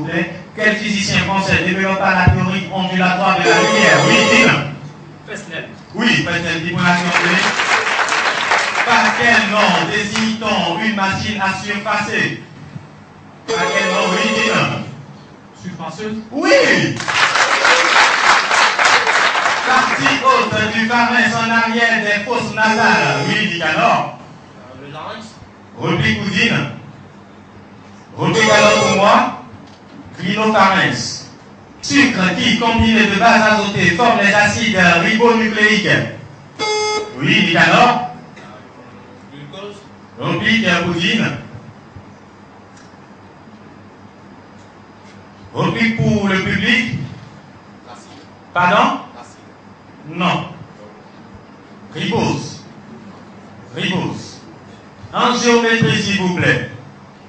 plaît. Quel physicien français développa la théorie ondulatoire de la lumière? Oui, Dine. Fresnel. Oui, Fresnel, dis pour l'action clé. Par quel nom désigne-t-on une machine à surfacer? Par quel nom? Oui, Dine. Surfaceux. Oui. Partie haute du pharynx en arrière des fosses nasales. Oui, Nicanor. Le larynx. Replique Coudine. Replique alors pour moi. Rhinopharynx. Sucre qui, combiné de bases azotées, forme les acides ribonucléiques. Oui, Nicanor. Glucose. Replique Coudine. Replique pour le public. Pardon? Non. Ribose. Ribose. En géométrie, s'il vous plaît.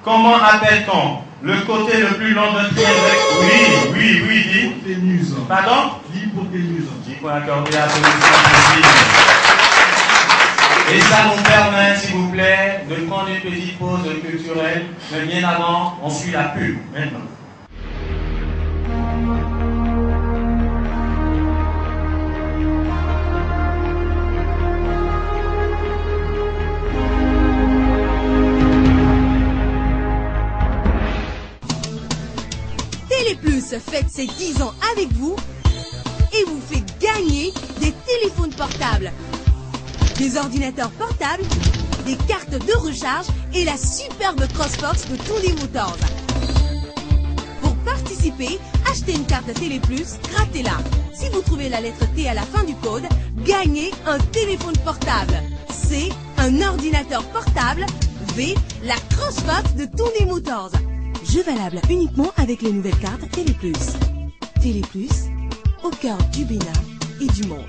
Comment appelle-t-on le côté le plus long d'un triangle? Oui, dit. Hypoténuse. Pardon? L'hypoténuse. Il faut accorder la solution possible. Et ça nous permet, s'il vous plaît, de prendre une petite pause culturelle. Mais bien avant, on suit la pub. Maintenant. Téléplus fête ses 10 ans avec vous et vous fait gagner des téléphones portables, des ordinateurs portables, des cartes de recharge et la superbe CrossFox de Tunde Motors. Pour participer, achetez une carte Téléplus, grattez-la. Si vous trouvez la lettre T à la fin du code, gagnez un téléphone portable. C, un ordinateur portable. V, la CrossFox de Tunde Motors. Jeu valable uniquement avec les nouvelles cartes Téléplus. Téléplus, au cœur du Bénin et du monde.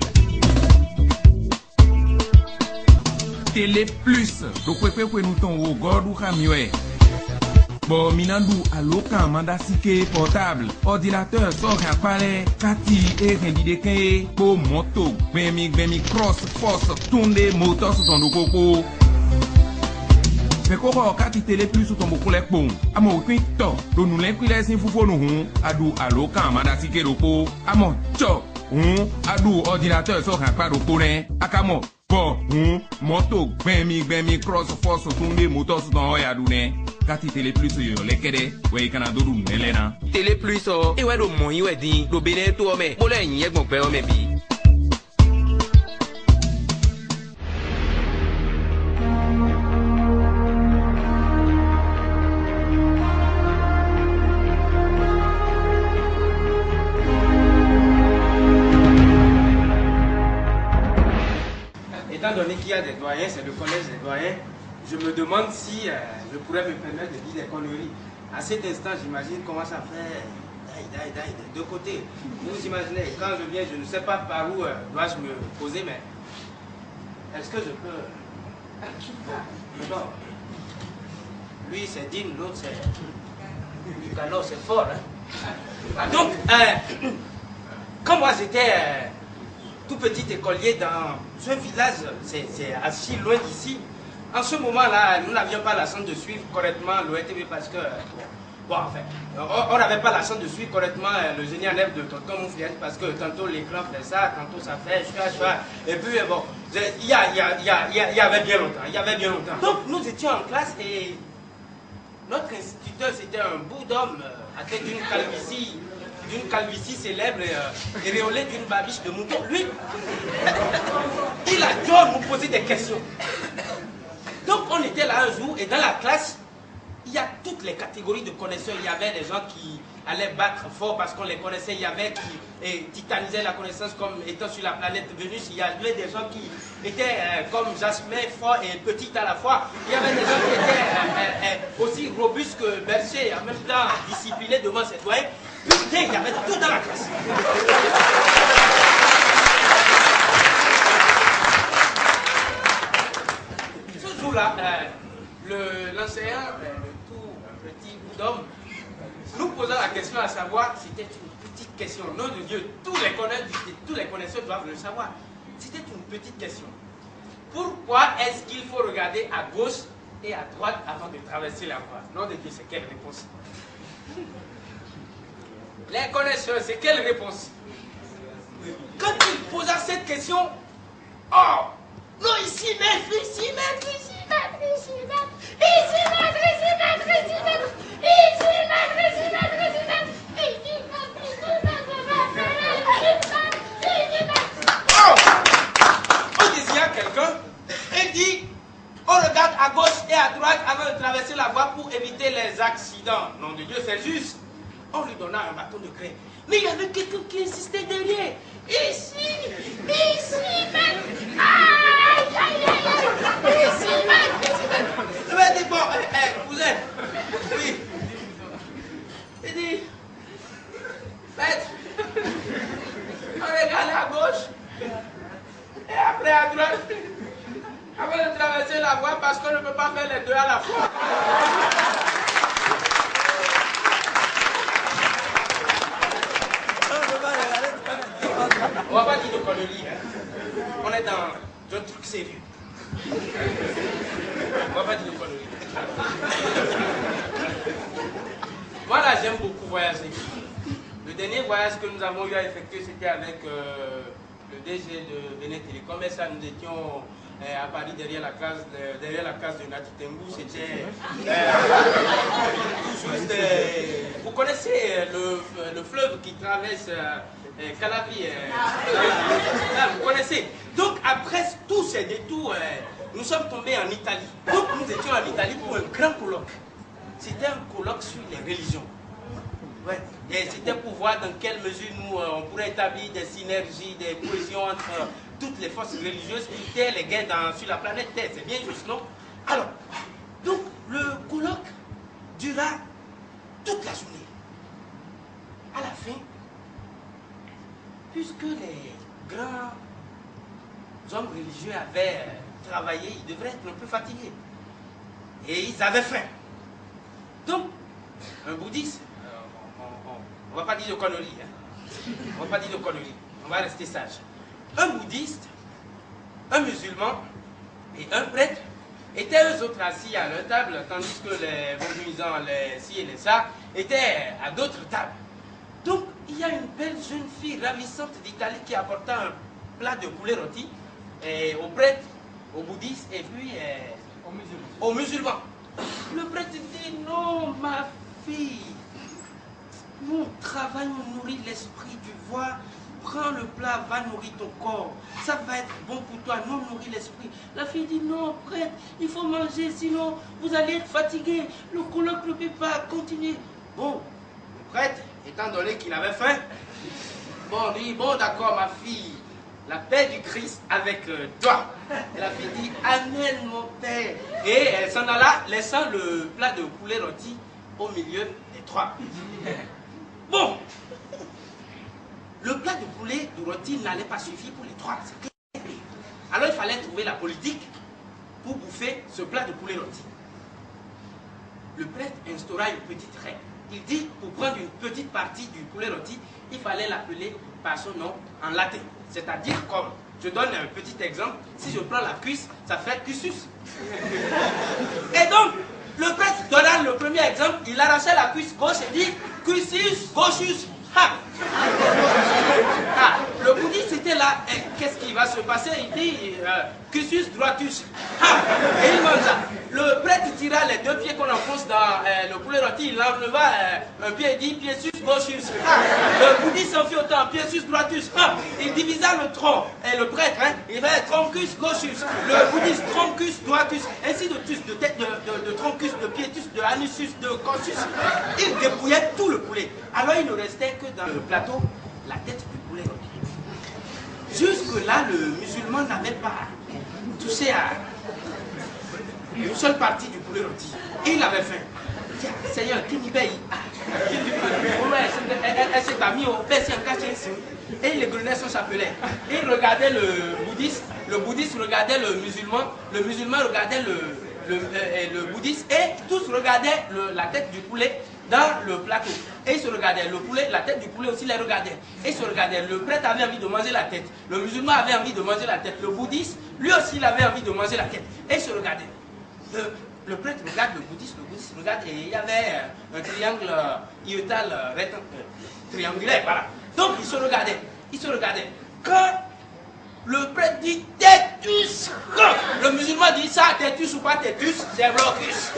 Téléplus, donc nous ton au gordu kamioé. Bon, minandou à l'aucun mandat portable, ordinateur, sort à palais, kati et rendideke, pour moto, bemi cross, force, Tunde Motors dans nos coco. Mais comment kati Téléplus sur ton beaucoup les bons, à mon quinto, dont nous l'inclinaison fou nous, à dou à l'aucun mandat loco, à mon tcho, à dou ordinateur, sort à pas de poney, à camo. Bon, moto, bemi cross, force, Tunde Motors dans Oyadouné. Kati Téléplus yo lekede we kana dodu nelena Téléplus o e we do mo yi we din do bene to o me mo le yin egbon pe o me bi. Étant donné qu'il y a des doyens, c'est le collège des doyens, je me demande si je pourrais me permettre de dire des conneries. À cet instant, j'imagine comment ça fait des deux côtés. Vous imaginez, quand je viens, je ne sais pas par où dois-je me poser, mais est-ce que je peux... Non. Lui, c'est Dine, l'autre, c'est... Lucano, c'est fort, hein. Donc, quand moi, j'étais tout petit écolier dans un village, c'est assez loin d'ici. En ce moment-là, nous n'avions pas la chance de suivre correctement l'ORTV parce que, bon, enfin, on n'avait pas la chance de suivre correctement le génie en herbe de Tonton Moufliette parce que tantôt l'écran fait ça, tantôt ça fait choix. Et puis, bon, il y avait bien longtemps. Donc, nous étions en classe et notre instituteur, c'était un bout d'homme à tête d'une calvitie célèbre et réolé d'une babiche de mouton. Lui, il a dû nous poser des questions. Donc on était là un jour et dans la classe, il y a toutes les catégories de connaisseurs. Il y avait des gens qui allaient battre fort parce qu'on les connaissait. Il y avait qui titanisaient la connaissance comme étant sur la planète Vénus. Il y avait des gens qui étaient comme Jasmin, fort et petit à la fois. Il y avait des gens qui étaient aussi robustes que Berger, en même temps disciplinés devant ses doyens. Putain, il y avait tout dans la classe. Ce jour-là, l'enseignant, le tout petit bout d'homme, nous posa la question à savoir, c'était une petite question. Nom de Dieu, tous les connaisseurs doivent le savoir. C'était une petite question. Pourquoi est-ce qu'il faut regarder à gauche et à droite avant de traverser la voie? Nom de Dieu, c'est quelle réponse? Les connaisseurs, c'est quelle réponse? Quand il posa cette question, oh, non, ici, maître, ici, maître, ici, maître, ici, maître, ici, maître, ici, maître, ici, maître, ici, maître, ici, maître, ici, maître, ici, maître, ici, maître. Oh! On désigna quelqu'un et dit, on regarde à gauche et à droite avant de traverser la voie pour éviter les accidents. Nom de Dieu, c'est juste. On lui donna un bâton de craie. Mais il y avait quelqu'un qui insistait derrière. Ici, maître. Aïe, aïe, aïe, aïe. Ici, maître. Je vais dire, bon, cousin. Oui. Il dit, maître, on regarde à gauche et après à droite avant de traverser la voie parce qu'on ne peut pas faire les deux à la fois. On va pas dire de conneries. On est dans un truc sérieux. On va pas dire de conneries. Voilà, j'aime beaucoup voyager. Le dernier voyage que nous avons eu à effectuer, c'était avec le DG de Benin Télécom. Et ça, nous étions à Paris derrière la case de Nati Tengou. C'était tout juste. Vous connaissez le fleuve qui traverse Calavi. Vous connaissez. Donc après tous ces détours, nous sommes tombés en Italie. Donc nous étions en Italie pour un grand colloque. C'était un colloque sur les religions. Ouais. Et c'était pour voir dans quelle mesure nous on pourrait établir des synergies, des cohésions entre toutes les forces religieuses spirituelles et guerres sur la planète Terre. C'est bien juste, non? Alors, donc le colloque dura toute la journée. À la fin, puisque les grands hommes religieux avaient travaillé, ils devraient être un peu fatigués. Et ils avaient faim. Donc, un bouddhiste, on ne va pas dire de conneries, hein. On va pas dire de conneries, on va rester sage. Un bouddhiste, un musulman et un prêtre étaient eux autres assis à leur table, tandis que les vaudouisants, les ci et les ça, étaient à d'autres tables. Donc, il y a une belle jeune fille ravissante d'Italie qui apporta un plat de poulet rôti au prêtre, au bouddhiste et puis aux musulmans. Le prêtre dit, non, ma fille, mon travail me nourrit l'esprit, tu vois. Prends le plat, va nourrir ton corps. Ça va être bon pour toi, non nourrir l'esprit. La fille dit, non, prêtre, il faut manger, sinon vous allez être fatigué. Le colloque ne peut pas continuer. Bon, le prêtre, étant donné qu'il avait faim, bon, dit, bon, d'accord, ma fille, la paix du Christ avec toi. Et la fille dit, amen, mon père. Et elle s'en alla, laissant le plat de poulet rôti au milieu des trois. Bon, le plat de poulet de rôti n'allait pas suffire pour les trois. Alors il fallait trouver la politique pour bouffer ce plat de poulet rôti. Le prêtre instaura une petite règle. Il dit, pour prendre une petite partie du poulet rôti, il fallait l'appeler par son nom en latin. C'est-à-dire comme, je donne un petit exemple, si je prends la cuisse, ça fait cussus. Et donc, le prêtre donna le premier exemple, il arrachait la cuisse gauche et dit, cussus gauchus. Ha! Ah, le bouddhiste était là, et qu'est-ce qui va se passer? Il dit, cussus droitus. Ha! Et il mangea. Le prêtre tira les deux pieds qu'on enfonce dans le poulet rôti, il enleva un pied et dit, piedsus gauchus. Ha! Le bouddhiste s'en fit autant, piedsus droitus. Ha! Il divisa le tronc, et le prêtre, hein, il fait troncus gauchus. Le bouddhiste, troncus droitus. Ainsi de tus, de tête, de troncus, de piétus, de anusus, de consus. Il dépouillait tout le poulet. Alors il ne restait que dans le plateau la tête du poulet rôti. Jusque-là, le musulman n'avait pas touché à une seule partie du poulet rôti. Et il avait faim. Tiens, Seigneur, qui m'y paye? Elle s'est mis au baisse en caché. Et il égrenait son chapelet. Et il regardait le bouddhiste regardait le musulman regardait le bouddhiste, et tous regardaient la tête du poulet dans le plateau. Et ils se regardaient, le poulet, la tête du poulet aussi les regardait. Et ils se regardaient, le prêtre avait envie de manger la tête, le musulman avait envie de manger la tête, le bouddhiste, lui aussi il avait envie de manger la tête. Et ils se regardaient. Le prêtre regarde le bouddhiste regarde et il y avait un triangle iotal triangulaire, voilà. Donc ils se regardaient. Quand le prêtre dit Tétus, le musulman dit ça, Tétus ou pas Tétus, c'est blocus.